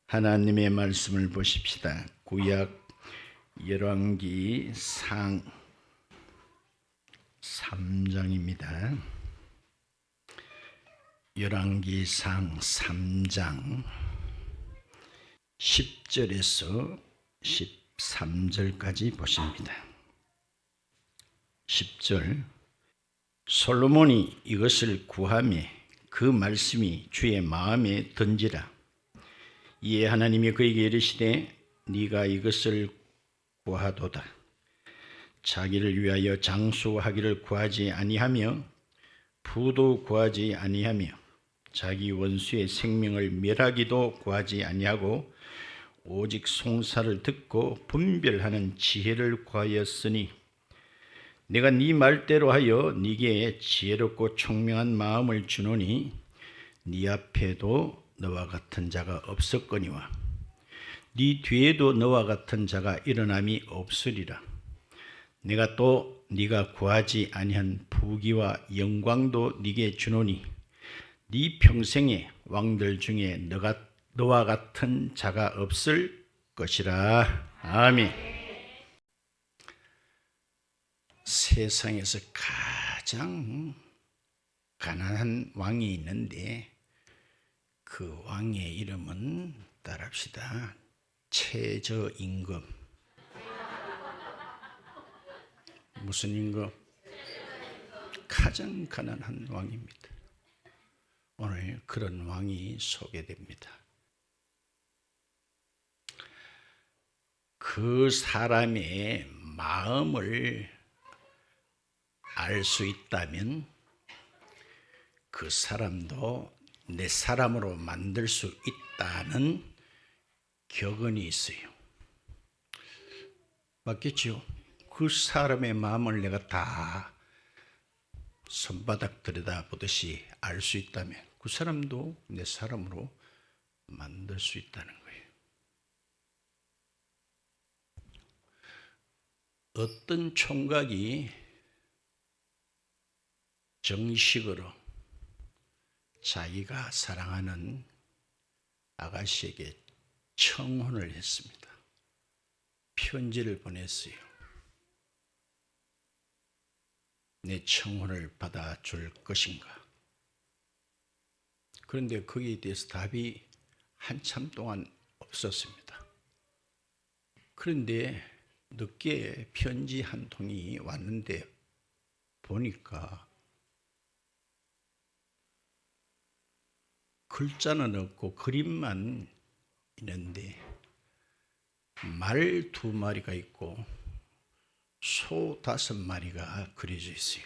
하나님의 말씀을 보십시다. 구약 열왕기 상 3장입니다. 열왕기 상 3장 10절에서 13절까지 보십니다. 10절 솔로몬이 이것을 구하매 그 말씀이 주의 마음에 든지라. 이에 하나님이 그에게 이르시되 네가 이것을 구하도다. 자기를 위하여 장수하기를 구하지 아니하며 부도 구하지 아니하며 자기 원수의 생명을 멸하기도 구하지 아니하고 오직 송사를 듣고 분별하는 지혜를 구하였으니 내가 네 말대로 하여 네게 지혜롭고 총명한 마음을 주노니 네 앞에도 너와 같은 자가 없었거니와 네 뒤에도 너와 같은 자가 일어남이 없으리라. 내가 또 네가 구하지 아니한 부귀와 영광도 네게 주노니 네 평생에 왕들 중에 너와 같은 자가 없을 것이라. 아멘. 세상에서 가장 가난한 왕이 있는데 그 왕의 이름은 따라합시다. 최저임금. 무슨 임금? 가장 가난한 왕입니다. 오늘 그런 왕이 소개됩니다. 그 사람의 마음을 알 수 있다면 그 사람도 내 사람으로 만들 수 있다는 격언이 있어요. 맞겠죠? 그 사람의 마음을 내가 다 손바닥 들여다보듯이 알 수 있다면 그 사람도 내 사람으로 만들 수 있다는 거예요. 어떤 총각이 정식으로 자기가 사랑하는 아가씨에게 청혼을 했습니다. 편지를 보냈어요. 내 청혼을 받아줄 것인가? 그런데 거기에 대해서 답이 한참 동안 없었습니다. 그런데 늦게 편지 한 통이 왔는데 보니까 글자는 없고 그림만 있는데 말 2마리가 있고 소 5마리가 그려져 있어요.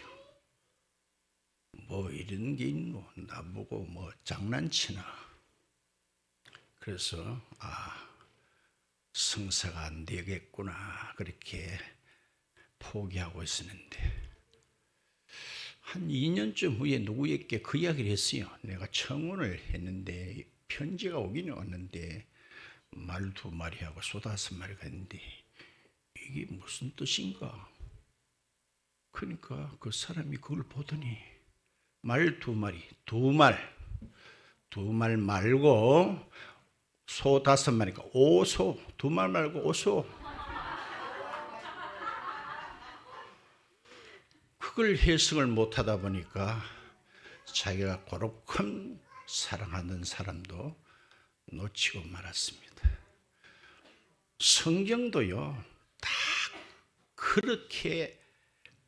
뭐 이런 게 있노? 나보고 뭐 장난치나? 그래서 성사가 안 되겠구나 그렇게 포기하고 있었는데 한 2년쯤 후에 누구에게 그 이야기를 했어요. 내가 청혼을 했는데 편지가 오기는 왔는데 말 2마리하고 소 5마리가 있는데 이게 무슨 뜻인가? 그러니까 그 사람이 그걸 보더니 말 2마리, 2말 말고 소 5마리가 오소, 2말 말고 오소. 그걸 해석을 못하다 보니까 자기가 그렇게 사랑하는 사람도 놓치고 말았습니다. 성경도요, 다 그렇게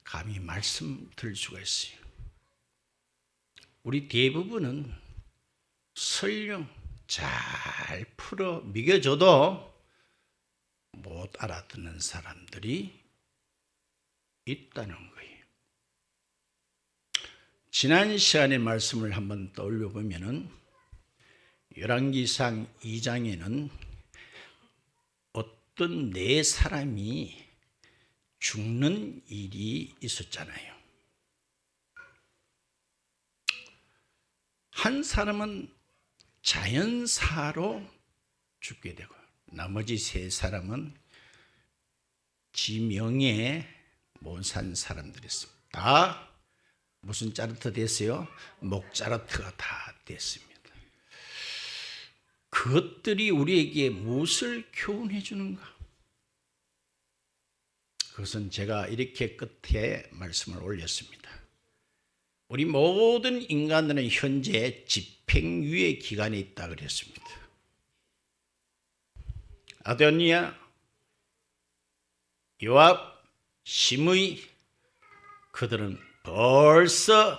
감히 말씀드릴 수가 있어요. 우리 대부분은 설령 잘 풀어 미겨줘도 못 알아듣는 사람들이 있다는 거예요. 지난 시간의 말씀을 한번 떠올려 보면은 열왕기상 2장에는 어떤 4사람이 죽는 일이 있었잖아요. 한 사람은 자연사로 죽게 되고 나머지 3사람은 지명에 못 산 사람들이었습니다. 다 무슨 짜르트 됐어요? 목짜르트가 다 됐습니다. 그것들이 우리에게 무엇을 교훈해 주는가? 그것은 제가 이렇게 끝에 말씀을 올렸습니다. 우리 모든 인간들은 현재 집행유예 기간에 있다 그랬습니다. 아도니아, 요압, 시므이, 그들은 벌써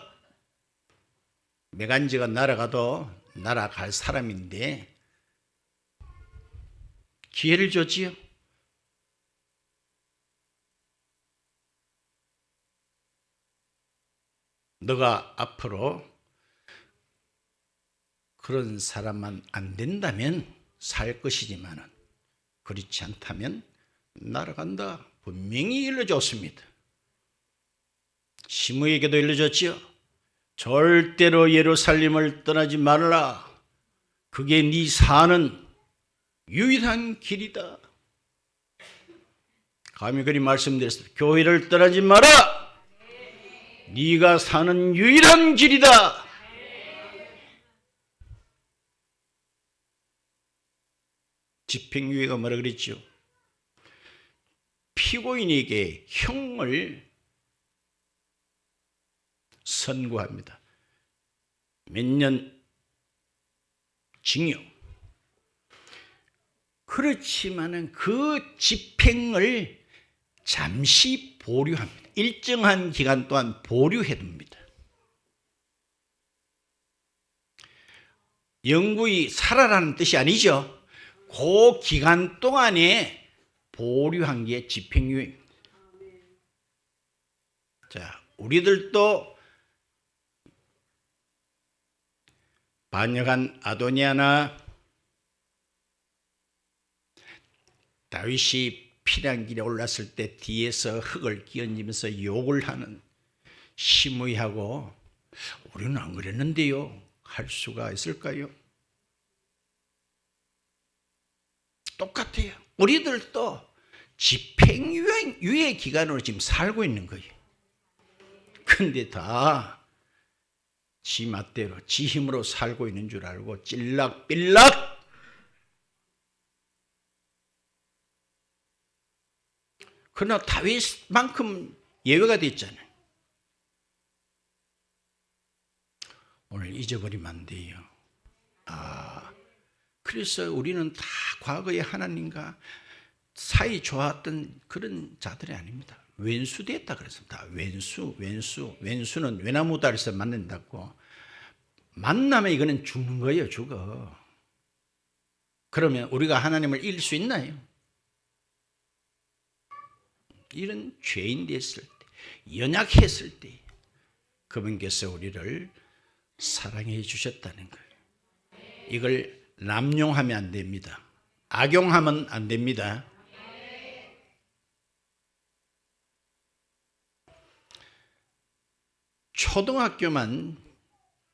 매간지가 날아가도 날아갈 사람인데 기회를 줬지요. 너가 앞으로 그런 사람만 안 된다면 살 것이지만은 그렇지 않다면 날아간다. 분명히 일러줬습니다. 시므에게도 일러줬지요. 절대로 예루살렘을 떠나지 말라. 그게 네 사는 유일한 길이다. 감히 그리 말씀드렸습니다. 교회를 떠나지 마라. 네가 사는 유일한 길이다. 집행유예가 뭐라 그랬죠? 피고인에게 형을 선고합니다. 몇 년 징역. 그렇지만은 그 집행을 잠시 보류합니다. 일정한 기간 동안 보류해둡니다. 영구히 살아라는 뜻이 아니죠. 그 기간 동안에 보류한 게 집행유예입니다. 자, 우리들도 반역한 아도니아나 다윗이 피난길에 올랐을 때 뒤에서 흙을 끼얹으면서 욕을 하는 시므이하고 우리는 안 그랬는데요 할 수가 있을까요? 똑같아요. 우리들도 집행유예 기간으로 지금 살고 있는 거예요. 근데 다 지 맛대로 지 힘으로 살고 있는 줄 알고 찔락빌락 그러나 다윗만큼 예외가 됐잖아요. 오늘 잊어버리면 안 돼요. 그래서 우리는 다 과거에 하나님과 사이 좋았던 그런 자들이 아닙니다. 왼수됐다 그랬습니다. 왼수는 외나무다리에서 만난다고. 만나면 이거는 죽는 거예요. 죽어. 그러면 우리가 하나님을 잃을 수 있나요? 이런 죄인 됐을 때, 연약했을 때 그분께서 우리를 사랑해 주셨다는 거예요. 이걸 남용하면 안 됩니다. 악용하면 안 됩니다. 초등학교만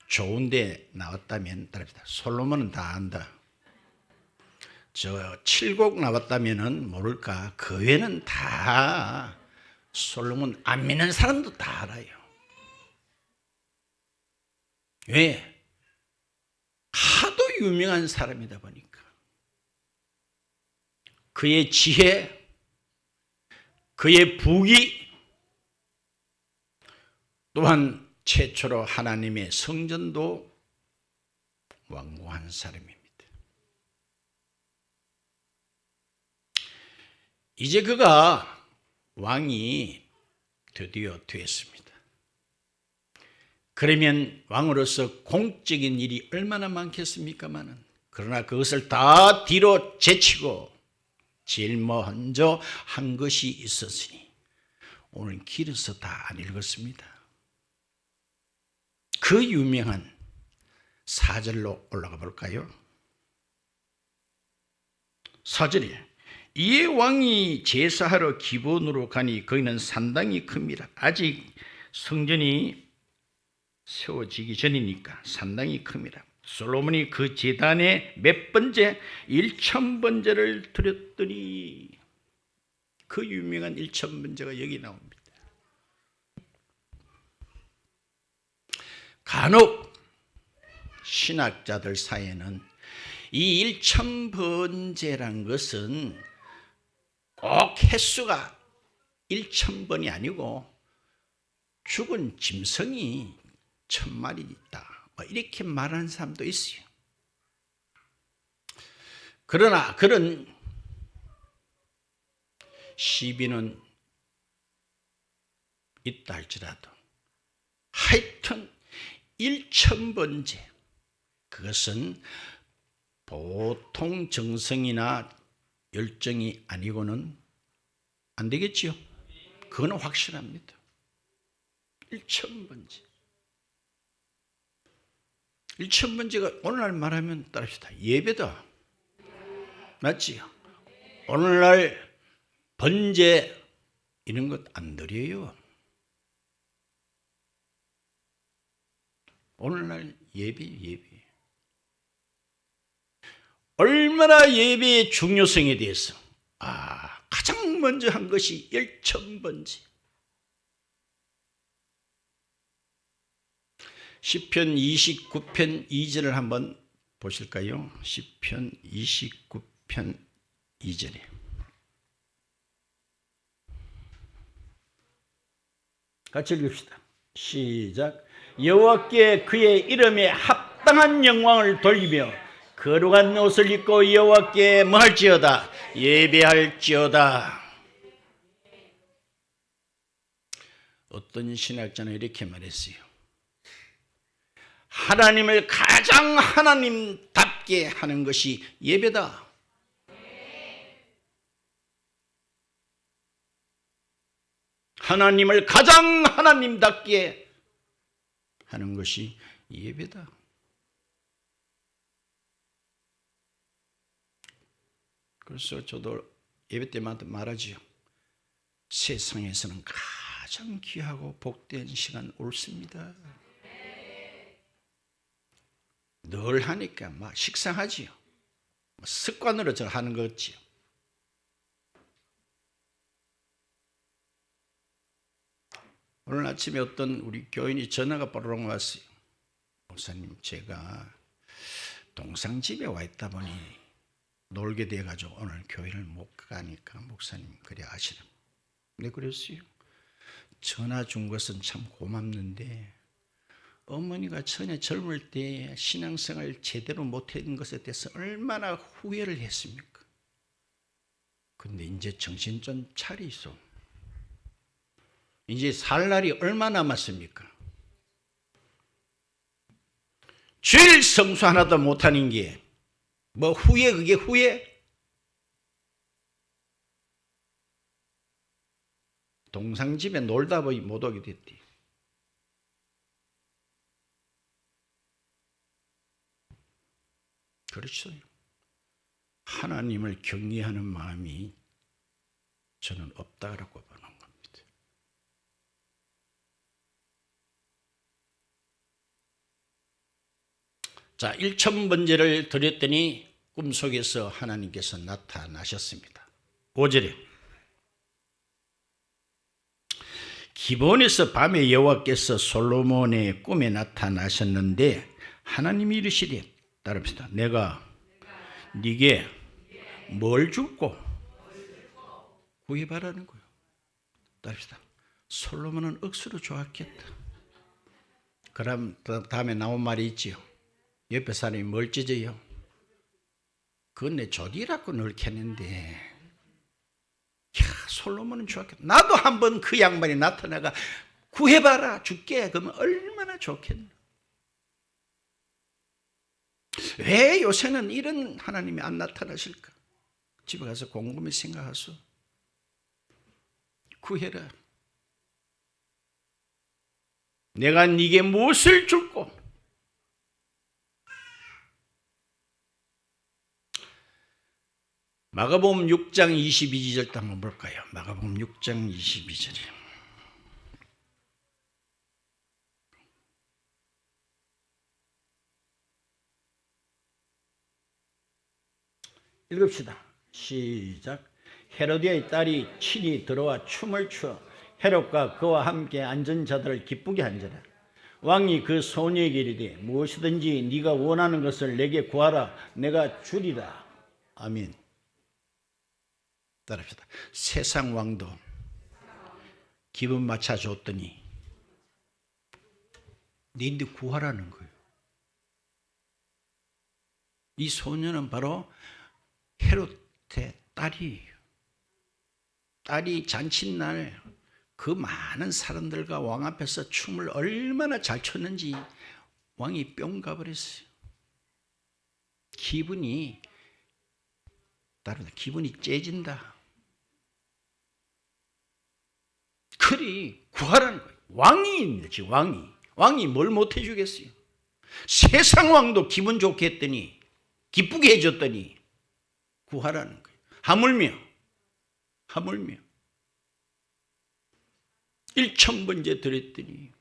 좋은데 나왔다면 솔로몬은 다 안다. 저 칠곡 나왔다면은 모를까. 그 외에는 다 솔로몬 안 믿는 사람도 다 알아요. 왜? 하도 유명한 사람이다 보니까. 그의 지혜, 그의 부귀, 또한 최초로 하나님의 성전도 완공한 사람입니다. 이제 그가 왕이 드디어 되었습니다. 그러면 왕으로서 공적인 일이 얼마나 많겠습니까마는, 그러나 그것을 다 뒤로 제치고 제일 먼저 한 것이 있었으니 오늘 길에서 다 안 읽었습니다. 그 유명한 4절로 올라가 볼까요? 4절에 이에 왕이 제사하러 기본으로 가니 거기는 상당히 큽니다. 아직 성전이 세워지기 전이니까 상당히 큽니다. 솔로몬이 그 제단에 몇 번째 1000번제를 드렸더니, 그 유명한 1000번제가 여기 나옵니다. 간혹 신학자들 사이에는 이 일천번제란 것은 꼭 횟수가 1000번이 아니고 죽은 짐승이 1000마리 있다, 뭐 이렇게 말하는 사람도 있어요. 그러나 그런 시비는 있다 할지라도 하여튼 1000번제, 그것은 보통 정성이나 열정이 아니고는 안 되겠지요. 그거는 확실합니다. 1000번제. 1000번제가 오늘날 말하면 따릅시다, 예배다. 맞지요? 오늘날 번제 이런 것 안 드려요. 오늘날 예배. 얼마나 예배의 중요성에 대해서 가장 먼저 한 것이 1000번제. 시편 29편 2절을 한번 보실까요? 시편 29편 2절에 같이 읽읍시다. 시작. 여호와께 그의 이름에 합당한 영광을 돌리며 거룩한 옷을 입고 여호와께 뭐 할지어다? 예배할지어다. 어떤 신학자는 이렇게 말했어요. 하나님을 가장 하나님답게 하는 것이 예배다. 하나님을 가장 하나님답게 하는 것이 예배다. 그래서 저도 예배 때마다 말하지요. 세상에서는 가장 귀하고 복된 시간 옳습니다. 늘 하니까 막 식상하지요. 습관으로 저 하는 거지요. 오늘 아침에 어떤 우리 교인이 전화가 뽀로롱 왔어요. 목사님, 제가 동상집에 와 있다 보니 놀게 돼가지고 오늘 교회를 못 가니까 목사님 그래 아시는. 네, 그랬어요. 전화 준 것은 참 고맙는데 어머니가 전에 젊을 때 신앙생활 제대로 못한 것에 대해서 얼마나 후회를 했습니까? 근데 이제 정신 좀 차리소. 이제 살 날이 얼마 남았습니까? 죄를 성수 하나도 못하는 게 뭐 후회, 그게 후회? 동상집에 놀다 보니 못 오게 됐디. 그렇죠. 하나님을 경외하는 마음이 저는 없다라고 보는 겁니다. 자, 1000번제를 드렸더니 꿈속에서 하나님께서 나타나셨습니다. 5절에 기브온에서 밤에 여호와께서 솔로몬의 꿈에 나타나셨는데 하나님이 이르시되, 따릅시다. 내가 네게 뭘 줄고 구해바라는 거예요. 따릅시다. 솔로몬은 억수로 좋았겠다. 그럼 다음에 나온 말이 있지요. 옆에 사람이 뭘 찢어요? 그건 내 조디라고 늙혔는데, 야, 솔로몬은 좋았겠다. 나도 한번 그 양반이 나타나가 구해봐라, 줄게. 그러면 얼마나 좋겠나. 왜 요새는 이런 하나님이 안 나타나실까? 집에 가서 곰곰이 생각하소. 구해라. 내가 네게 무엇을 줄고. 마가복음 6장 22절 한번 볼까요? 마가복음 6장 22절에 읽읍시다. 시작. 헤로디아의 딸이 친히 들어와 춤을 추어 헤롯과 그와 함께 앉은 자들을 기쁘게 한지라. 왕이 그 소녀에게 이르되 무엇이든지 네가 원하는 것을 내게 구하라 내가 주리라. 아멘. 따라합시다. 세상 왕도 기분 맞춰줬더니 니인데 구하라는 거예요. 이 소녀는 바로 헤롯의 딸이에요. 딸이 잔칫날 그 많은 사람들과 왕 앞에서 춤을 얼마나 잘 췄는지 왕이 뿅 가버렸어요. 기분이 째진다. 그리 구하라는 거예요. 왕입니다. 지금 왕이 뭘 못해 주겠어요. 세상 왕도 기분 좋게 했더니 기쁘게 해줬더니 구하라는 거예요. 하물며 1,000번째 드렸더니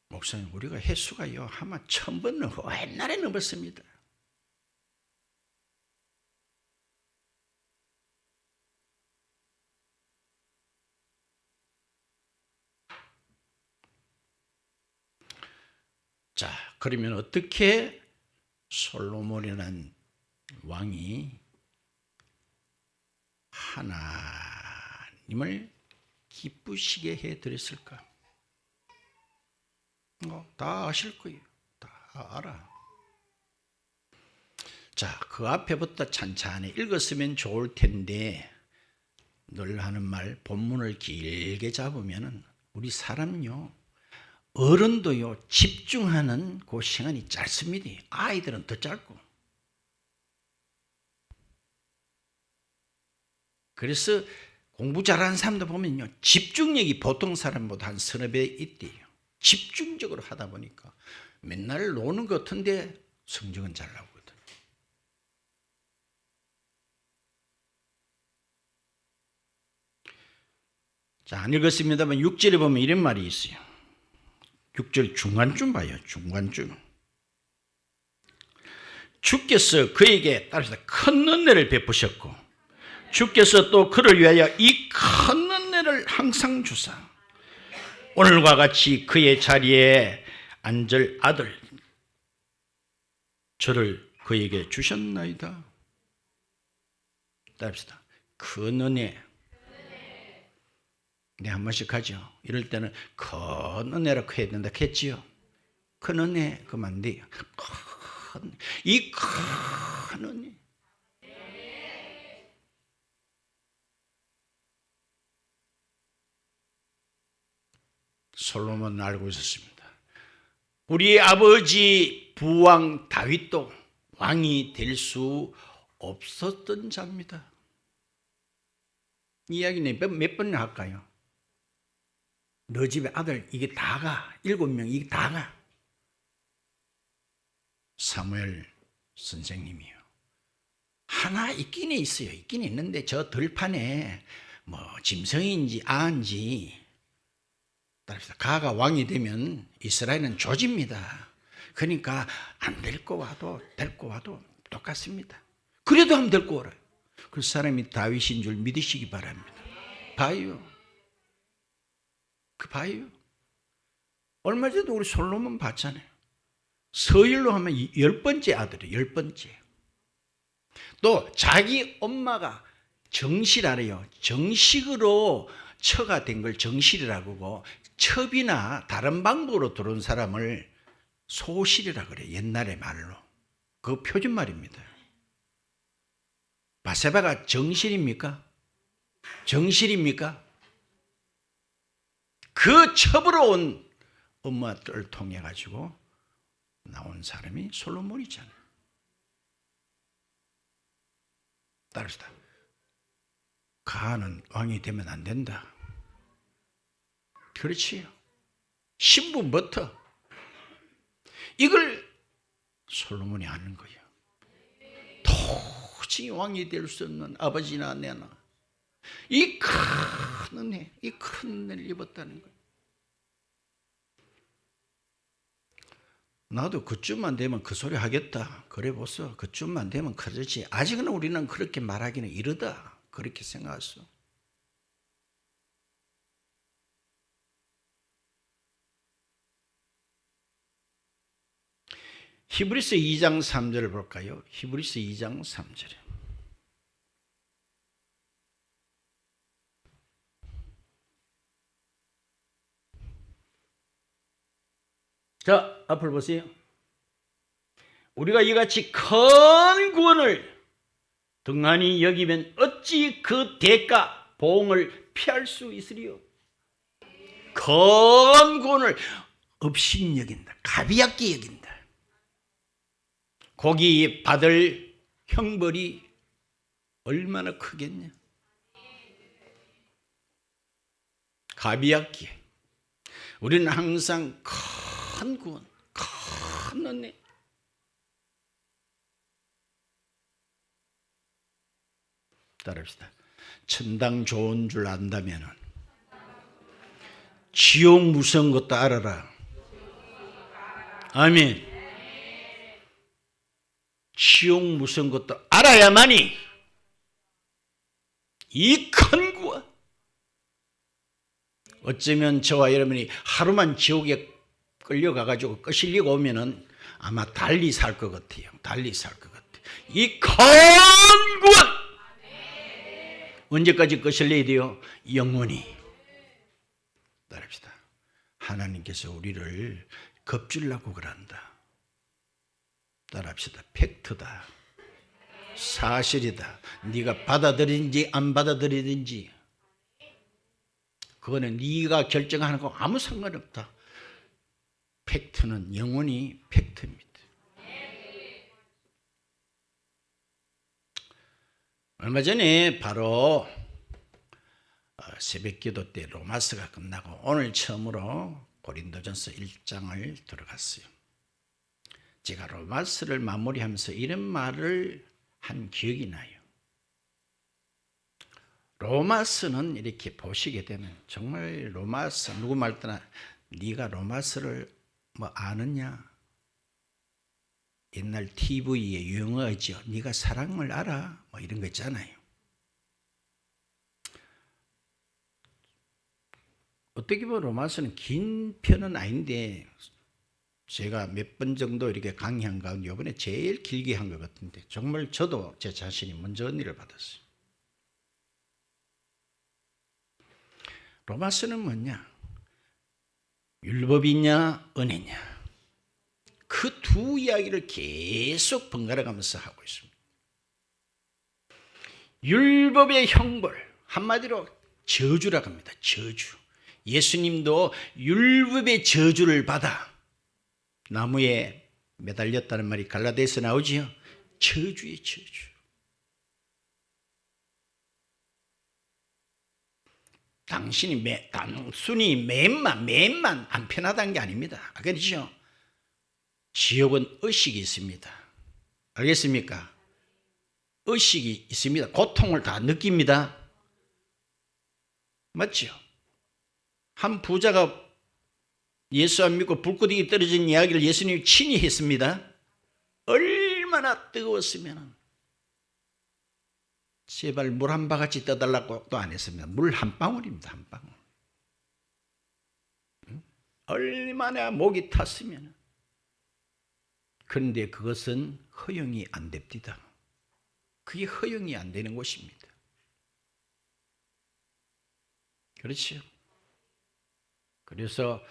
목사님 우리가 횟수가요 아마 1,000번은 옛날에 넘었습니다. 자, 그러면 어떻게 솔로몬이라는 왕이 하나님을 기쁘시게 해드렸을까? 다 아실 거예요. 다 알아. 자, 그 앞에부터 찬찬히 읽었으면 좋을 텐데 늘 하는 말 본문을 길게 잡으면 우리 사람요 어른도요 집중하는 그 시간이 짧습니다. 아이들은 더 짧고. 그래서 공부 잘하는 사람들 보면요 집중력이 보통 사람보다 한 서너 배 있대요. 집중적으로 하다 보니까 맨날 노는 것 같은데 성적은 잘 나오거든. 자, 안 읽었습니다만 6절에 보면 이런 말이 있어요. 6절 중간쯤 봐요. 중간쯤. 주께서 그에게 따라서 큰 은혜를 베푸셨고 주께서 또 그를 위하여 이 큰 은혜를 항상 주사 오늘과 같이 그의 자리에 앉을 아들 저를 그에게 주셨나이다. 따릅시다. 큰 은혜. 네, 한 번씩 하죠. 이럴 때는 큰 은혜라고 해야 된다 했지요. 큰 은혜 그러면 안 돼요. 이 큰 은혜. 솔로몬은 알고 있었습니다. 우리 아버지 부왕 다윗도 왕이 될 수 없었던 자입니다. 이야기는 몇 번이나 할까요? 너 집에 아들 이게 다가 7명 이게 다가 사무엘 선생님이요. 하나 있긴 있어요. 있긴 있는데 저 들판에 뭐 짐승인지 아인지 가가 왕이 되면 이스라엘은 조집니다. 그러니까 안 데리고 와도 똑같습니다. 그래도 한번 데리고 오라. 그 사람이 다윗인 줄 믿으시기 바랍니다. 봐요. 봐요. 얼마 전에도 우리 솔로몬 봤잖아요. 서열로 하면 10번째 아들이에요. 10번째. 또 자기 엄마가 정실하래요. 정식으로 처가 된 걸 정실이라고 하고 첩이나 다른 방법으로 들어온 사람을 소실이라고 그래요. 옛날의 말로. 그 표준말입니다. 바세바가 정실입니까? 정실입니까? 그 첩으로 온 엄마들을 통해 가지고 나온 사람이 솔로몬이잖아요. 따라서 가는 왕이 되면 안 된다. 그렇지요. 신분부터 이걸 솔로몬이 아는 거예요. 도저히 왕이 될 수 없는 아버지나 내나 이 큰 은혜, 이 큰 은혜를 입었다는 거예요. 나도 그쯤만 되면 그 소리 하겠다. 그래 보소. 그쯤만 되면 그러지. 아직은 우리는 그렇게 말하기는 이르다. 그렇게 생각했어. 히브리서 2장 3절을 볼까요? 히브리서 2장 3절에. 자, 앞을 보세요. 우리가 이같이 큰 구원을 등한히 여기면 어찌 그 대가 보응을 피할 수 있으리요? 큰 구원을 없인 여긴다. 가비약게 여긴다. 거기 받을 형벌이 얼마나 크겠냐? 가비약게. 우리는 항상 큰 구원, 큰 은혜. 따라합시다. 천당 좋은 줄 안다면 지옥 무서운 것도 알아라. 아멘. 지옥 무서운 것도 알아야만이 이 큰 구원. 어쩌면 저와 여러분이 하루만 지옥에 끌려가가지고 거실리고 오면은 아마 달리 살 것 같아요. 달리 살 것 같아요. 이 큰 구원. 언제까지 거실려야 돼요? 영원히. 따릅시다. 하나님께서 우리를 겁주려고 그런다. 따라합시다. 팩트다. 사실이다. 네가 받아들이든지 안 받아들이든지 그거는 네가 결정하는 거 아무 상관없다. 팩트는 영원히 팩트입니다. 얼마 전에 바로 새벽기도 때 로마서가 끝나고 오늘 처음으로 고린도전서 1장을 들어갔어요. 제가 로마서를 마무리하면서 이런 말을 한 기억이 나요. 로마서는 이렇게 보시게 되면 정말 로마서 누구 말따나 네가 로마서를 뭐 아느냐? 옛날 TV에 유행어죠. 네가 사랑을 알아? 뭐 이런 거 있잖아요. 어떻게 보면 로마서는 긴 편은 아닌데 제가 몇 번 정도 이렇게 강의한 가운데 이번에 제일 길게 한 것 같은데 정말 저도 제 자신이 먼저 은혜를 받았어요. 로마서는 뭐냐? 율법이냐 은혜냐? 그 두 이야기를 계속 번갈아 가면서 하고 있습니다. 율법의 형벌, 한마디로 저주라고 합니다. 저주. 예수님도 율법의 저주를 받아 나무에 매달렸다는 말이 갈라디아서에 나오지요. 저주의 저주. 당신이 단순히 매만 안 편하다는 게 아닙니다. 알겠죠? 지옥은 의식이 있습니다. 알겠습니까? 의식이 있습니다. 고통을 다 느낍니다. 맞죠? 한 부자가 예수 안 믿고 불구덩이 떨어진 이야기를 예수님이 친히 했습니다. 얼마나 뜨거웠으면 제발 물 한 바가지 떠달라고도 안 했습니다. 물 한 방울입니다. 한 방울. 얼마나 목이 탔으면. 그런데 그것은 허용이 안 됩니다. 그게 허용이 안 되는 것입니다. 그렇죠? 그래서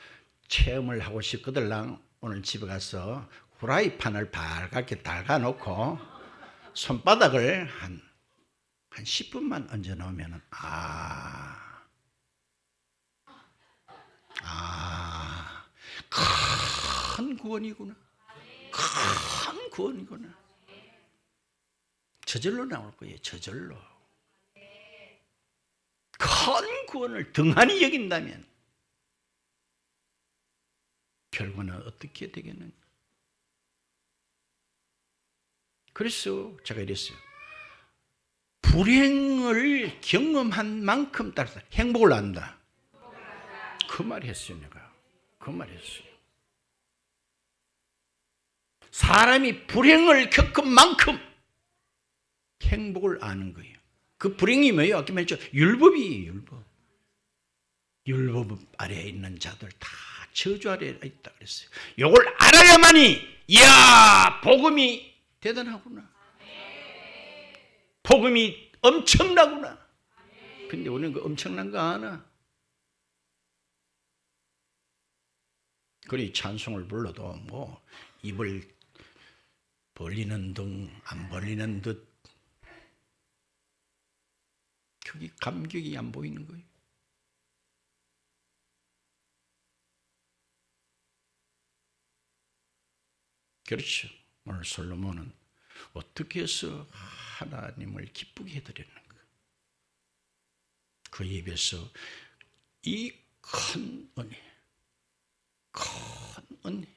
체험을 하고 싶거들랑 오늘 집에 가서 후라이팬을 발갛게 달가놓고 손바닥을 한 10분만 얹어 놓으면 큰 구원이구나. 큰 구원이구나. 저절로 나올 거예요. 저절로. 큰 구원을 등한히 여긴다면 결과는 어떻게 되겠느냐. 그래서 제가 이랬어요. 불행을 경험한 만큼 따라서 행복을 안다. 그 말 했어요. 내가 그 말 했어요. 사람이 불행을 겪은 만큼 행복을 아는 거예요. 그 불행이 뭐예요? 아까 말했죠. 율법이에요. 율법. 율법 아래에 있는 자들 다 저주 아래에 있다 그랬어요. 이걸 알아야만이 이야, 복음이 대단하구나. 복음이 엄청나구나. 근데 우리는 그 엄청난 거 아나? 그리 찬송을 불러도 뭐 입을 벌리는 등 안 벌리는 듯 그게 감격이 안 보이는 거예요. 그렇죠. 오늘 솔로몬은 어떻게 해서 하나님을 기쁘게 해드렸는가? 그 입에서 이 큰 은혜, 큰 은혜.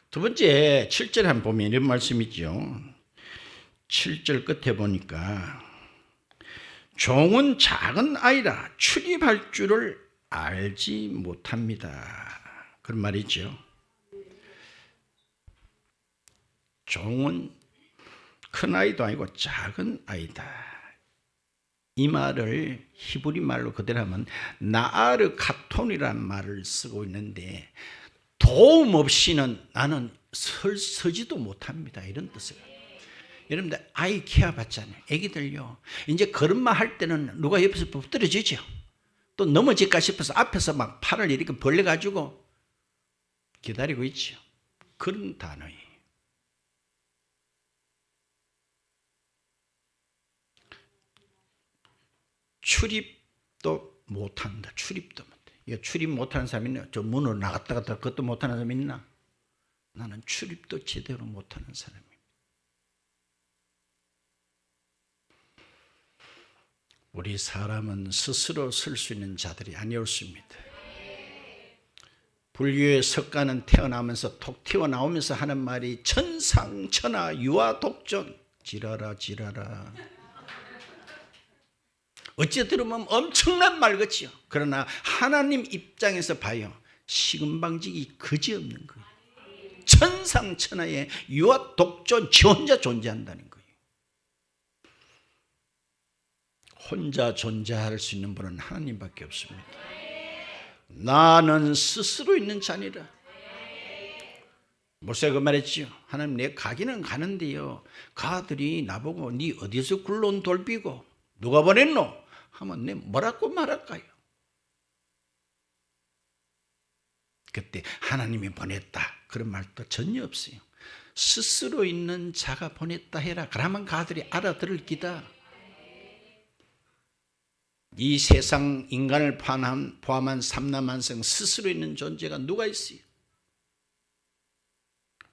두 번째 7절에 한번 보면 이런 말씀이 있죠. 7절 끝에 보니까 종은 작은 아이라 출입할 줄을 알지 못합니다. 그런 말이 있죠. 종은 큰 아이도 아니고 작은 아이다. 이 말을 히브리 말로 그대로 하면 나아르 카톤이라는 말을 쓰고 있는데 도움 없이는 나는 서지도 못합니다. 이런 뜻이에요. 여러분들 아이 케어 받잖아요. 애기들요. 이제 걸음마 할 때는 누가 옆에서 붙들어주죠. 또 넘어질까 싶어서 앞에서 막 팔을 이렇게 벌려가지고 기다리고 있죠. 그런 단어예요. 출입도 못한다. 출입도 못해. 이거 출입 못하는 사람이 있나? 저 문으로 나갔다 갔다 그것도 못하는 사람이 있나? 나는 출입도 제대로 못하는 사람입니다. 우리 사람은 스스로 설 수 있는 자들이 아니었습니다. 불교의 석가는 태어나면서 톡 튀어나오면서 하는 말이 천상천하 유아독존 지라라 지라라. 어찌 들으면 엄청난 말 같지요. 그러나 하나님 입장에서 봐요. 시금방직이 그지없는 거예요. 천상천하의 유아독존 지 혼자 존재한다는 거예요. 혼자 존재할 수 있는 분은 하나님밖에 없습니다. 나는 스스로 있는 자니라. 모세가 말했지요. 하나님 내 가기는 가는데요. 가들이 나보고 네 어디서 굴러온 돌비고 누가 보냈노? 하면 내 뭐라고 말할까요? 그때 하나님이 보냈다 그런 말도 전혀 없어요. 스스로 있는 자가 보냈다 해라. 그러면 가들이 알아들을 기다. 이 세상 인간을 포함한 삼라만성 스스로 있는 존재가 누가 있어요?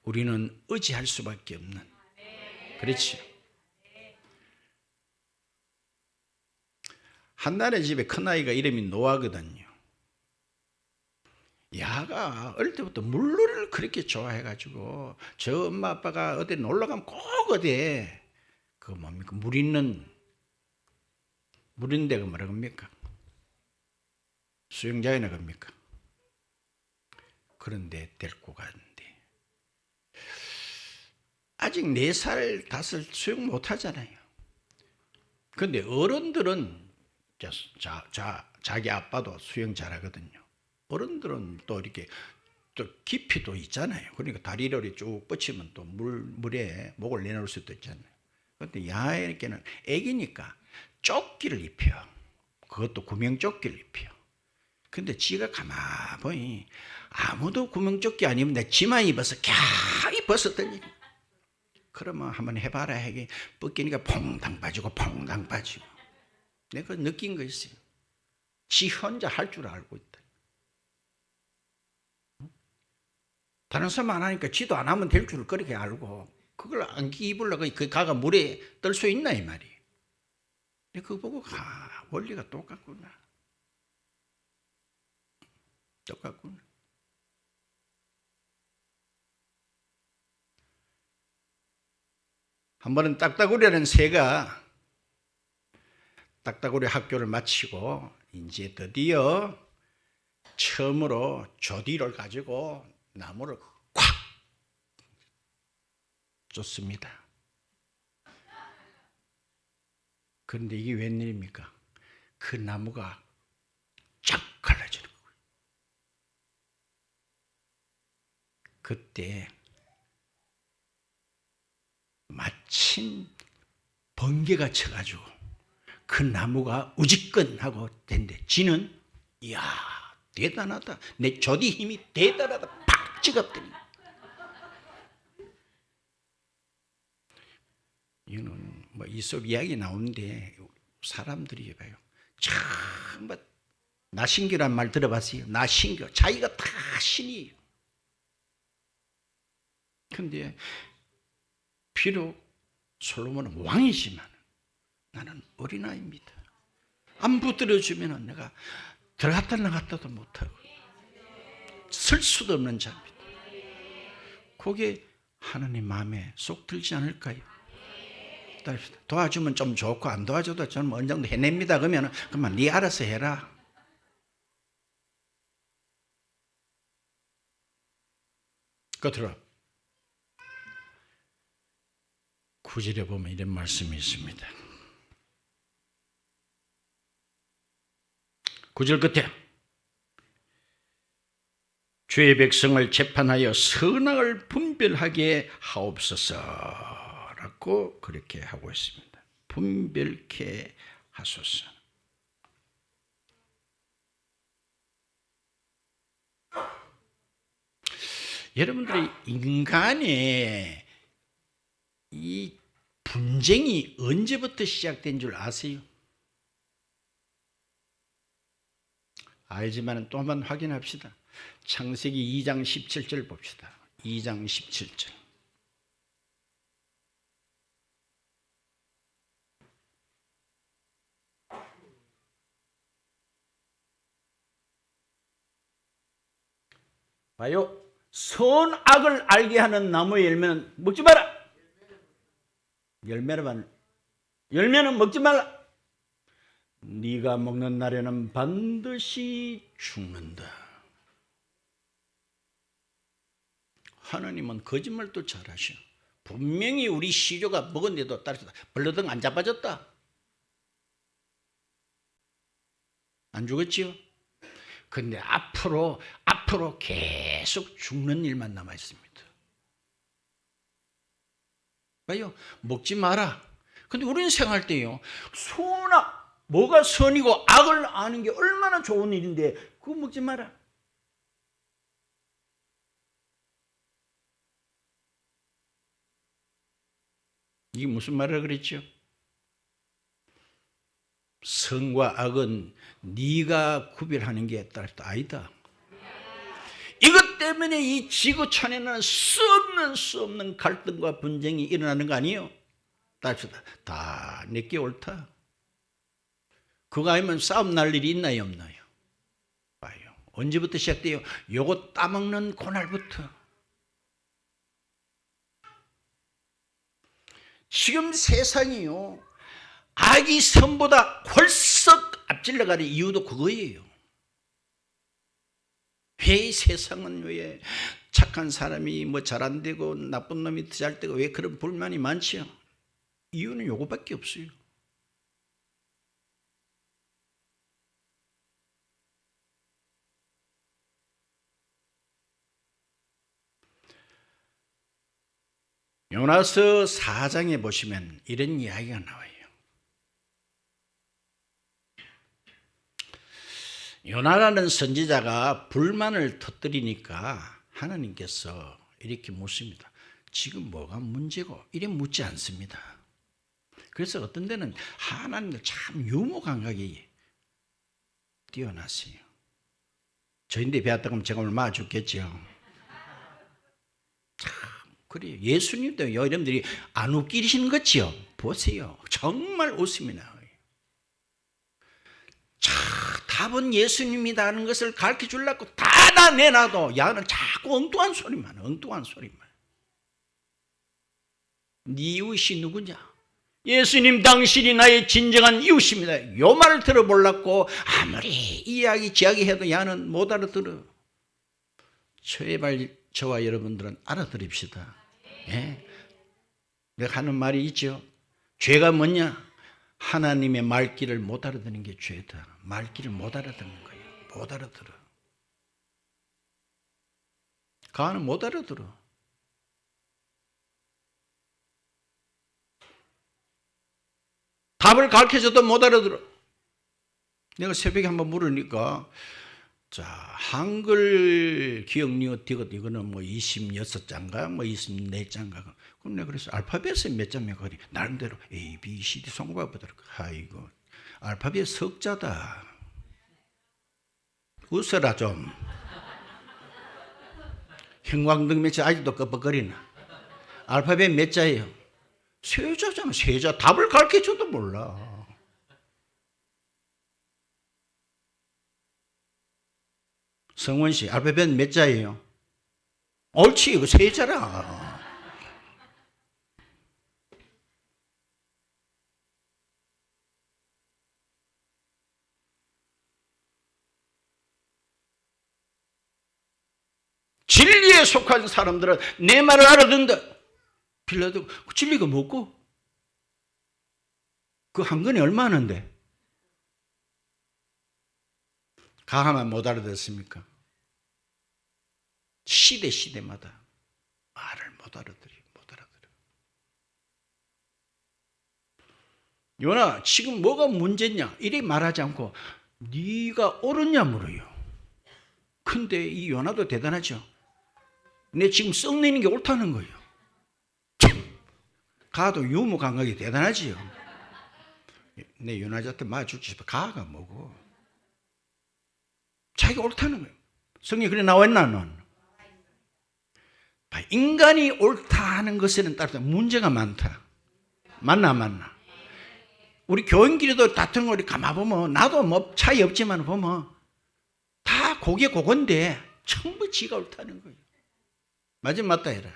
우리는 의지할 수밖에 없는. 그렇죠. 한나네 집에 큰아이가 이름이 노아거든요. 야가 어릴 때부터 물놀이를 그렇게 좋아해가지고 저 엄마 아빠가 어디 놀러가면 꼭 어디 그 뭡니까 물 있는 데가 뭐라 합니까? 수영장이나 갑니까? 그런데 데리고 가는데 아직 4살, 5살 수영 못하잖아요. 그런데 어른들은 자기 아빠도 수영 잘하거든요. 어른들은 또 이렇게 또 깊이도 있잖아요. 그러니까 다리를 쭉 뻗치면 또 물에 목을 내놓을 수도 있잖아요. 그런데 야에게는 애기니까 조끼를 입혀요. 그것도 구명조끼를 입혀요. 근데 지가 가만히 아무도 구명조끼 안 입는데 지만 입어서 캬이 벗었더니 그러면 한번 해봐라 하게 벗기니까 퐁당 빠지고 퐁당 빠지고 내가 느낀 거 있어요. 지 혼자 할 줄 알고 있다. 다른 사람 안 하니까 지도 안 하면 될 줄 그렇게 알고 그걸 안기 입으려고 그 가가 물에 뜰 수 있나 이 말이에요. 근데 그거 보고 원리가 똑같구나. 똑같구나. 한 번은 딱따구리라는 새가 딱따구리 학교를 마치고 이제 드디어 처음으로 조디를 가지고 나무를 콱 쫓습니다. 그런데 이게 웬일입니까? 그 나무가 쫙 갈라지는 거예요. 그때 마침 번개가 쳐가지고 그 나무가 우지끈하고 된대. 지는 이야 대단하다. 내 조디 힘이 대단하다. 팍 찍었더니. 이거는 뭐 이솝 이야기 나오는데 사람들이 봐요. 참 뭐 나신교란 말 들어봤어요? 나신교. 자기가 다 신이에요. 근데 비록 솔로몬은 왕이지만 나는 어린아이입니다. 안 붙들어주면 내가 들어갔다 나갔다도 못하고 설 수도 없는 자입니다. 그게 하나님 마음에 쏙 들지 않을까요? 도와주면 좀 좋고 안 도와줘도 저는 어느 정도 해냅니다. 그러면 그만 네 알아서 해라. 끝으로 9절에 보면 이런 말씀이 있습니다. 9절 끝에 주의 백성을 재판하여 선악을 분별하게 하옵소서라고 그렇게 하고 있습니다. 분별케 하소서. 여러분들이 인간의 이 분쟁이 언제부터 시작된 줄 아세요? 알지만 또 한번 확인합시다. 창세기 2장 17절 봅시다. 2장 17절. 봐요. 선악을 알게 하는 나무의 열매는 먹지 마라. 열매는 먹지 말라. 네가 먹는 날에는 반드시 죽는다. 하나님은 거짓말도 잘하셔. 분명히 우리 시조가 먹었는데도 따라서 벌러덩 안 자빠졌다. 안 죽었지요? 근데 앞으로 계속 죽는 일만 남아 있습니다. 봐요. 먹지 마라. 근데 우리는 생각할 때요. 선악, 뭐가 선이고 악을 아는 게 얼마나 좋은 일인데 그거 먹지 마라. 이게 무슨 말이라 그랬죠? 선과 악은 네가 구별하는 게 따라서 아니다. 이것 때문에 이 지구촌에는 수 없는 갈등과 분쟁이 일어나는 거 아니에요? 따라서 다 내게 옳다. 그거 아니면 싸움 날 일이 있나요 없나요? 봐요. 언제부터 시작돼요? 요거 따먹는 그날부터. 지금 세상이요. 악이 선보다 헐썩 앞질러가는 이유도 그거예요. 왜 이 세상은 왜 착한 사람이 뭐 잘 안 되고 나쁜 놈이 더 잘 되고 왜 그런 불만이 많지요? 이유는 요거밖에 없어요. 요나서 4장에 보시면 이런 이야기가 나와요. 요나라는 선지자가 불만을 터뜨리니까 하나님께서 이렇게 묻습니다. 지금 뭐가 문제고? 이래 묻지 않습니다. 그래서 어떤 데는 하나님들 참 유머 감각이 뛰어나세요. 저인데 배웠다 그러면 제가 얼마나 죽겠죠. 참 그래요. 예수님도 여러분들이 안 웃기시는 거지요. 보세요. 정말 웃음이 나와요. 답은 예수님이라는 것을 가르쳐 주려고 다 내놔도 야는 자꾸 엉뚱한 소리만. 네 이웃이 누구냐? 예수님 당신이 나의 진정한 이웃입니다. 요 말을 들어보려고 아무리 이야기 지야기해도 야는 못 알아들어. 제발 저와 여러분들은 알아들읍시다. 예? 내가 하는 말이 있죠. 죄가 뭐냐? 하나님의 말귀를 못 알아듣는 게 죄다. 말귀를 못 알아듣는 거예요. 못 알아들어. 가는 못 알아들어. 답을 가르쳐줘도 못 알아들어. 내가 새벽에 한번 물으니까, 자, 한글 기억력 이거는 뭐 26자인가 뭐 24자인가. 그럼 내가 그래서 알파벳에 몇 자면 그리 나름대로 A, B, C, D 송구하거든. 아이고, 알파벳 석자다. 웃어라 좀. 형광등 몇 자 아직도 끄벅거리나. 알파벳 몇 자예요? 세 자잖아. 세 자. 답을 가르쳐줘도 몰라. 성원 씨, 알파벳 몇 자예요? 옳지, 이거 세 자라. 진리에 속한 사람들은 내 말을 알아듣는다. 빌라도 그 진리가 뭐고? 그 한 근에 얼마 하는데? 가하면 못 알아듣습니까? 시대마다 말을 못 알아들어요. 요나 지금 뭐가 문제냐? 이래 말하지 않고 네가 옳으냐 물어요. 근데 이 요나도 대단하죠. 내 지금 썩내는 게 옳다는 거예요. 참, 가도 유머 감각이 대단하지요. 내 요나한테 맞아주지 싶어. 가가 뭐고? 자기가 옳다는 거예요. 성경에 그래 나와있나 넌? 인간이 옳다 하는 것에는 따라서 문제가 많다. 맞나 안 맞나? 우리 교인끼리도 다투는 거 우리 가만보면 나도 뭐 차이 없지만 보면 다 고개 고건데 전부 지가 옳다는 거예요. 맞아 맞다 해라.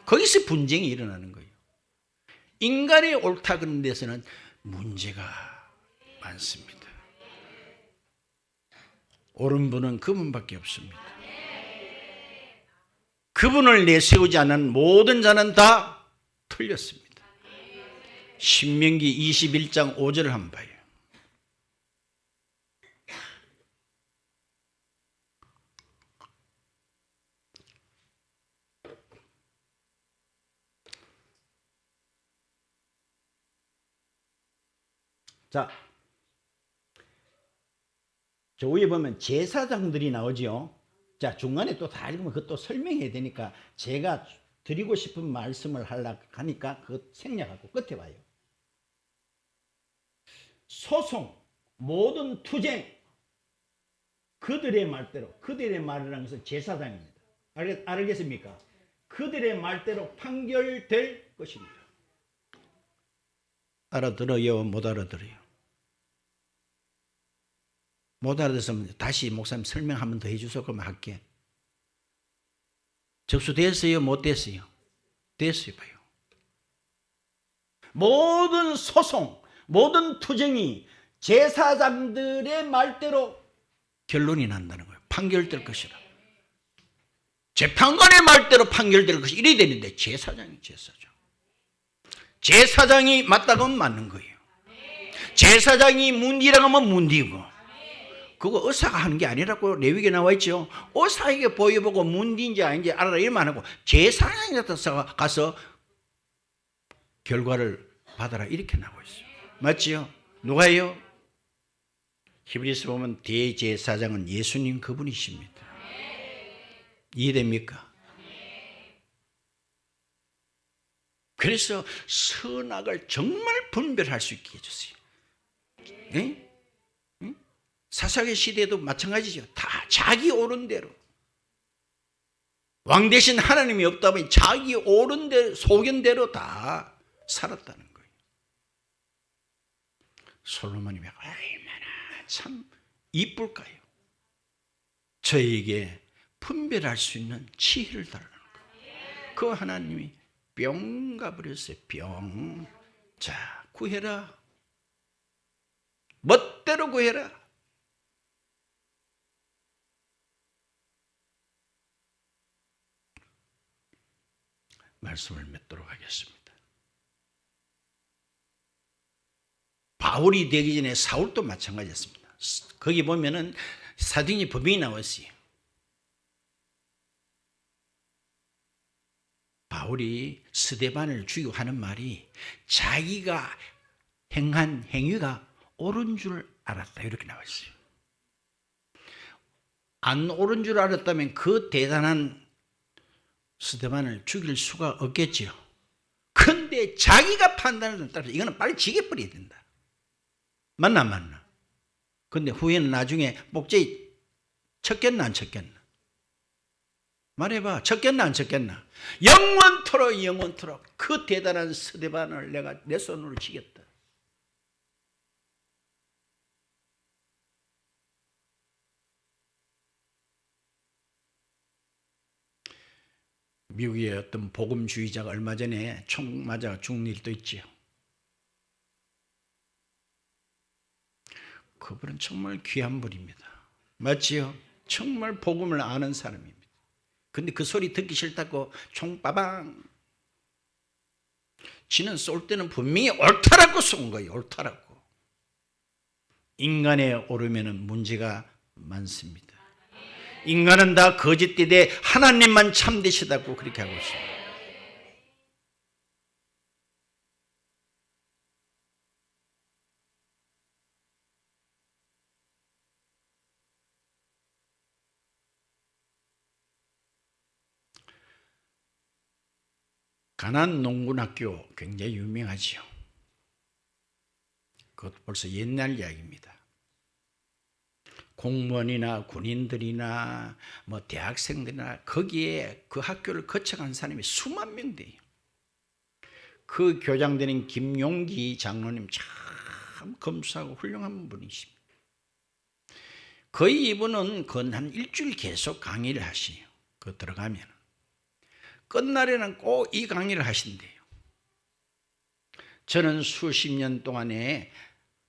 거기서 분쟁이 일어나는 거예요. 인간이 옳다 그런 데서는 문제가 많습니다. 옳은 분은 그분밖에 없습니다. 그분을 내세우지 않은 모든 자는 다 틀렸습니다. 신명기 21장 5절을 한번 봐요. 자, 저 위에 보면 제사장들이 나오죠. 자, 중간에 또 다 읽으면 그것도 설명해야 되니까 제가 드리고 싶은 말씀을 하려고 하니까 그거 생략하고 끝에 봐요. 소송, 모든 투쟁, 그들의 말대로, 그들의 말이라는 것은 제사장입니다. 알겠습니까? 그들의 말대로 판결될 것입니다. 알아들어요? 못 알아들어요? 못 알아들었으면 다시 목사님 설명 한 번 더 해주세요. 그러면 할게. 접수됐어요? 못 됐어요? 됐어요. 봐요. 모든 소송, 모든 투쟁이 제사장들의 말대로 결론이 난다는 거예요. 판결될 것이라. 재판관의 말대로 판결될 것이 이래야 되는데 제사장이 제사장이 맞다고 하면 맞는 거예요. 제사장이 문디라고 하면 문디고. 그거 의사가 하는 게 아니라고 레위기에 나와 있죠. 의사에게 보여보고 문디인지 아닌지 알아라 이러면 안 하고 제사장이 가서 결과를 받아라 이렇게 나와 있어요. 맞지요? 누가요? 히브리서 보면 대제사장은 예수님 그분이십니다. 이해됩니까? 그래서 선악을 정말 분별할 수 있게 해주세요. 네? 사사기 시대에도 마찬가지죠. 다 자기 옳은 대로. 왕 대신 하나님이 없다 보니 자기 옳은 대로, 소견대로 다 살았다는 거예요. 솔로몬이 얼마나 참 이쁠까요? 저에게 분별할 수 있는 지혜를 달라는 거예요. 그 하나님이 뿅 가버렸어요. 뿅. 자, 구해라. 멋대로 구해라. 말씀을 맺도록 하겠습니다. 바울이 되기 전에 사울도 마찬가지였습니다. 거기 보면은 사도행전 법인이 나왔어요. 바울이 스데반을 죽이고 하는 말이 자기가 행한 행위가 옳은 줄 알았다 이렇게 나와 있어요. 안 옳은 줄 알았다면 그 대단한 스데반을 죽일 수가 없겠지요. 그런데 자기가 판단을 따라서 이거는 빨리 지게버려야 된다. 맞나? 근데 후에는 나중에 목재에 쳤겠나 안 쳤겠나? 말해봐. 쳤겠나 안 쳤겠나? 영원토록 그 대단한 스데반을 내가 내 손으로 치겠다. 미국의 어떤 복음주의자가 얼마 전에 총 맞아 죽는 일도 있지요. 그분은 정말 귀한 분입니다. 맞지요? 정말 복음을 아는 사람입니다. 근데 그 소리 듣기 싫다고 총 빠방. 지는 쏠 때는 분명히 옳다라고 쏜 거예요. 옳다라고. 인간에 오르면 문제가 많습니다. 인간은 다 거짓되되 하나님만 참되시다고 그렇게 하고 있습니다. 가난 농군학교 굉장히 유명하지요. 그것도 벌써 옛날 이야기입니다. 공무원이나 군인들이나 뭐 대학생들이나 거기에 그 학교를 거쳐간 사람이 수만 명 돼요. 그 교장되는 김용기 장로님 참 검소하고 훌륭한 분이십니다. 거의 이분은 한 일주일 계속 강의를 하시요. 그 들어가면 끝날에는 꼭 이 강의를 하신대요. 저는 수십 년 동안에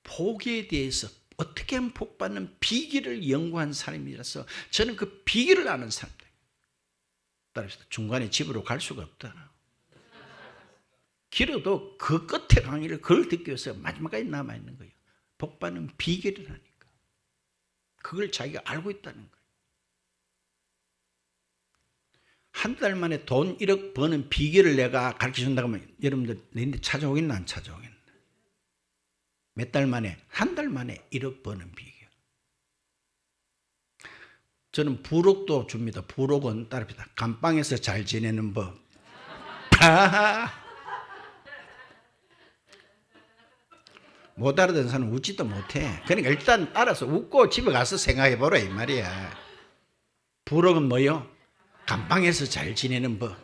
복에 대해서 어떻게 하면 복 받는 비결을 연구한 사람이라서 저는 그 비결을 아는 사람들. 따라서 중간에 집으로 갈 수가 없다. 길어도 그 끝에 강의를 그걸 듣기 위해서 마지막까지 남아있는 거예요. 복 받는 비결이라니까. 그걸 자기가 알고 있다는 거예요. 한 달 만에 돈 1억 버는 비결을 내가 가르쳐준다고 하면 여러분들 내한테 찾아오겠나 안 찾아오겠나? 몇 달 만에, 한 달 만에 1억 버는 비결. 저는 부록도 줍니다. 부록은 따릅니다. 감방에서 잘 지내는 법. 못 알아듣는 사람은 웃지도 못해. 그러니까 일단 따라서 웃고 집에 가서 생각해보라 이 말이야. 부록은 뭐요? 감방에서 잘 지내는 법.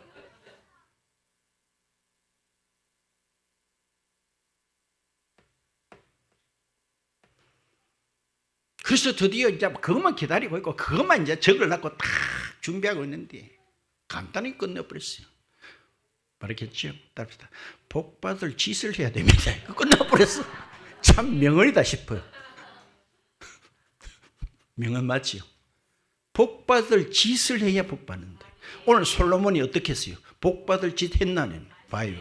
그래서 드디어 이제 그것만 기다리고 있고 그것만 이제 적으려고 딱 준비하고 있는데 간단히 끝내버렸어요. 말했겠죠? 답시다. 복 받을 짓을 해야 됩니다. 끝내버렸어. 참 명언이다 싶어요. 명언 맞지요? 복 받을 짓을 해야 복 받는다. 오늘 솔로몬이 어떻게 했어요? 복 받을 짓 했나는 봐요.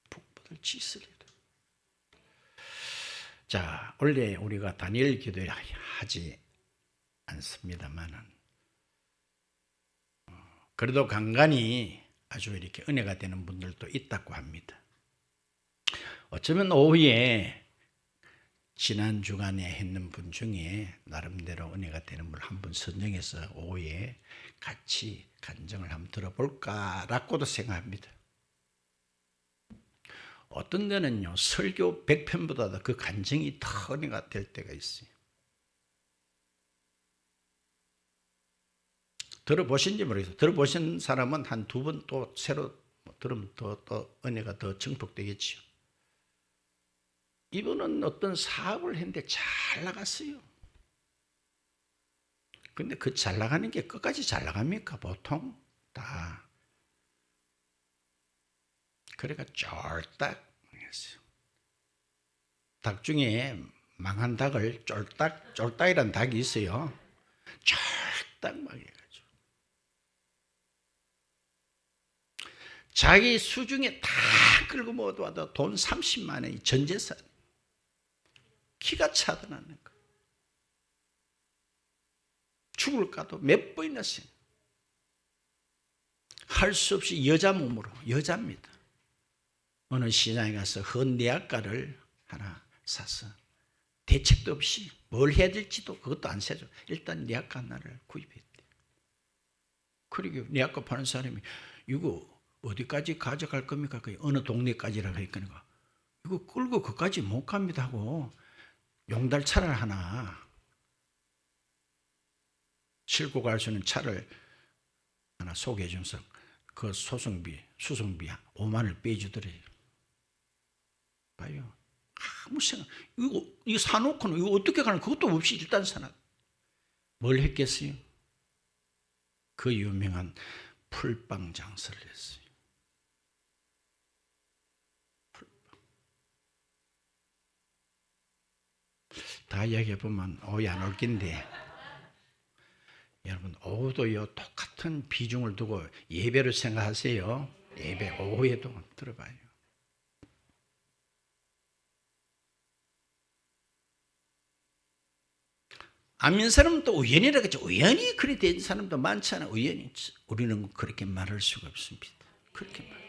복 받을 짓을 해야 돼. 자, 원래 우리가 다니엘 기도를 하지 않습니다만은 그래도 간간히 아주 이렇게 은혜가 되는 분들도 있다고 합니다. 어쩌면 오후에 지난 주간에 했는 분 중에 나름대로 은혜가 되는 분 한 분 선정해서 오후에 같이 간증을 한번 들어볼까라고도 생각합니다. 어떤 데는요 설교 100편보다도 그 간증이 더 은혜가 될 때가 있어요. 들어보신지 모르겠어요. 들어보신 사람은 한 두 번 또 새로 들으면 또 은혜가 더 증폭되겠죠. 이분은 어떤 사업을 했는데 잘 나갔어요. 근데 그 잘 나가는 게 끝까지 잘 나갑니까? 보통 다. 그래가 쫄딱 했어요. 닭 중에 망한 닭을 쫄딱이라는 닭이 있어요. 쫄딱 막 해가지고 자기 수중에 다 끌고 모아도 돈 30만 원이 전 재산. 기가 차단하는 거. 죽을까도 몇 번이나 생. 할 수 없이 여자 몸으로, 여자입니다. 어느 시장에 가서 헌내약과를 하나 사서 대책도 없이 뭘 해야 될지도 그것도 안 세죠. 일단 내약과 하나를 구입했대. 그리고 내약과 파는 사람이 이거 어디까지 가져갈 겁니까? 어느 동네까지라고 했거니와 이거 끌고 그까지 못 갑니다 하고 용달차를 하나 싣고 갈 수 있는 차를 하나 소개해 주면서 그 수송비 5만 원을 빼주더래요. 봐요. 아무 생각, 이거 사놓고는 이거 어떻게 가나 그것도 없이 일단 사놔. 뭘 했겠어요? 그 유명한 풀빵 장사를 했어요. 다 이야기해보면 오해 안 올 낀데 여러분 오후도요 똑같은 비중을 두고 예배로 생각하세요. 예배 오후에도 들어봐요. 안 믿는 사람은 또 우연이라고 했죠. 우연히 그리 된 사람도 많잖아요. 우연히. 우리는 그렇게 말할 수가 없습니다. 그렇게 말.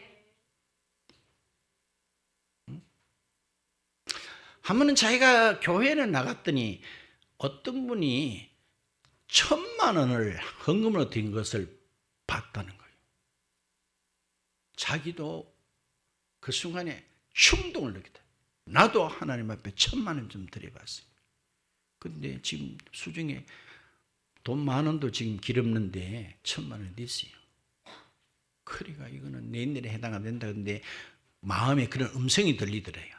한 번은 자기가 교회를 나갔더니 어떤 분이 1,000만 원을 헌금으로 든 것을 봤다는 거예요. 자기도 그 순간에 충동을 느꼈다. 나도 하나님 앞에 1,000만 원 좀 드려봤어요. 근데 지금 수중에 돈 10,000원도 지금 길 없는데 1,000만 원이 있어요. 그러니까 이거는 내일에 해당 안 된다. 근데 마음에 그런 음성이 들리더래요.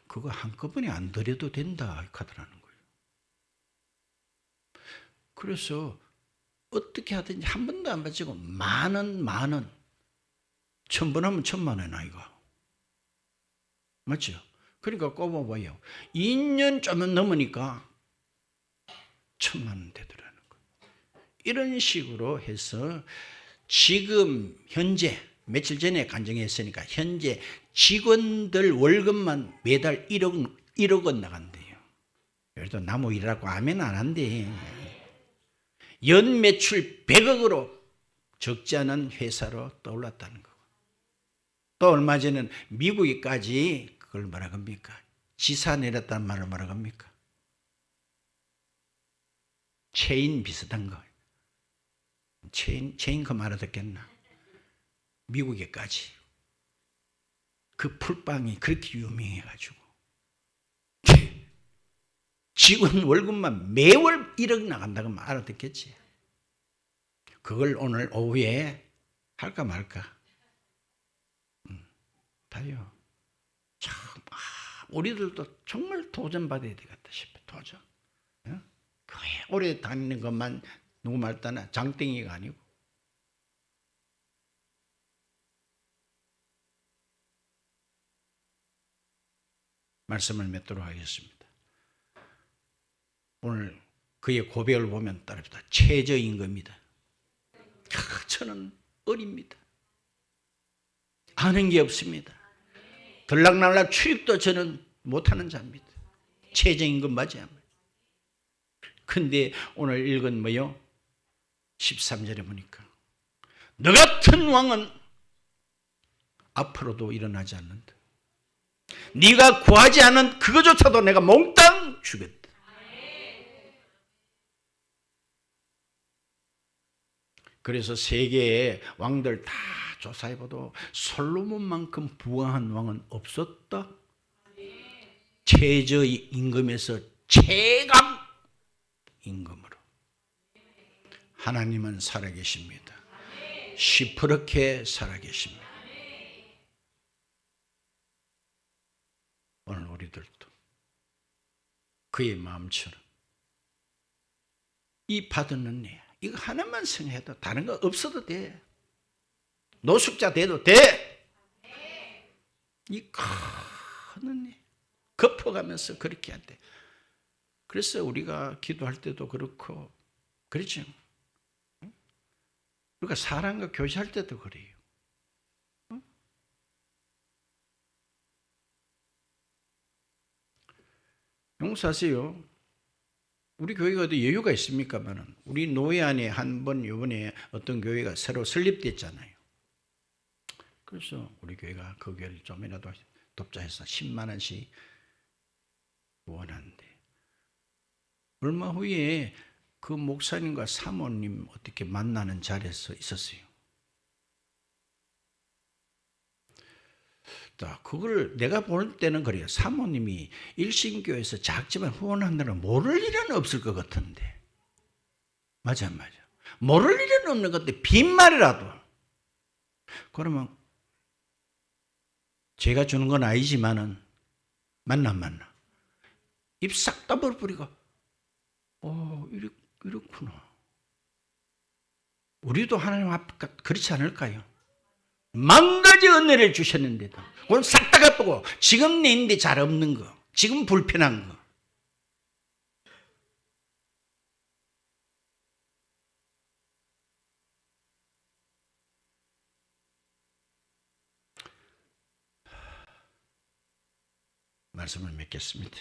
그거 한꺼번에 안 드려도 된다 하더라는 거예요. 그래서 어떻게 하든지 한 번도 안 바치고 10,000원 1,000번 하면 1,000만 원 아이가. 맞죠? 그러니까 꼽아봐요. 2년 좀 넘으니까 1,000만 원 되더라는 거예요. 이런 식으로 해서 지금 현재 며칠 전에 간증했으니까 현재 직원들 월급만 매달 1억 원 나간대요. 그래도 나무 일하고 아멘 안 한대. 연 매출 100억으로 적지 않은 회사로 떠올랐다는 거고. 또 얼마 전에는 미국에까지 그걸 뭐라 합니까? 지사 내렸다는 말을 뭐라 합니까? 체인 비슷한 거. 체인 그 말 듣겠나? 미국에까지. 그 풀빵이 그렇게 유명해가지고 직원 월급만 매월 1억 나간다고 알아듣겠지. 그걸 오늘 오후에 할까 말까. 봐요. 참, 우리들도 정말 도전받아야 되겠다 싶어. 도전. 교회 오래 다니는 것만 누구 말따나 장땡이가 아니고. 말씀을 맺도록 하겠습니다. 오늘 그의 고백을 보면 따릅니다. 최저임금이다. 저는 어립니다. 아는 게 없습니다. 들락날락 출입도 저는 못하는 자입니다. 최저임금 맞아야 합니다. 근데 오늘 읽은 뭐요? 13절에 보니까 너 같은 왕은 앞으로도 일어나지 않는다. 네가 구하지 않은 그거조차도 내가 몽땅 주겠다. 그래서 세계의 왕들 다 조사해봐도 솔로몬만큼 부강한 왕은 없었다. 최저임금에서 최강 임금으로 하나님은 살아계십니다. 시퍼렇게 살아계십니다. 오늘 우리들도 그의 마음처럼 이 받은 은혜 이거 하나만 생각해도 다른 거 없어도 돼. 노숙자 돼도 돼. 이 큰 은혜 덮어가면서 그렇게 해야 돼. 그래서 우리가 기도할 때도 그렇고 그렇죠. 우리가 사람과 교제할 때도 그래요. 용서하세요. 우리 교회가 어디 여유가 있습니까만은 우리 노예 안에 한 번 이번에 어떤 교회가 새로 설립됐잖아요. 그래서 우리 교회가 그 교회를 좀이라도 돕자 해서 10만 원씩 원하는데 얼마 후에 그 목사님과 사모님 어떻게 만나는 자리에서 있었어요. 그걸 내가 볼 때는 그래요. 사모님이 일신교에서 작지만 후원한다는 모를 일은 없을 것 같은데. 맞아. 모를 일은 없는 건데 빈말이라도. 그러면 제가 주는 건 아니지만은 만나. 입 싹 다물어버리고 이렇구나. 우리도 하나님 앞 그렇지 않을까요? 만 가지 은혜를 주셨는데도 그건 싹 다 갚고 지금 내 있는데 잘 없는 거, 지금 불편한 거. 말씀을 맺겠습니다.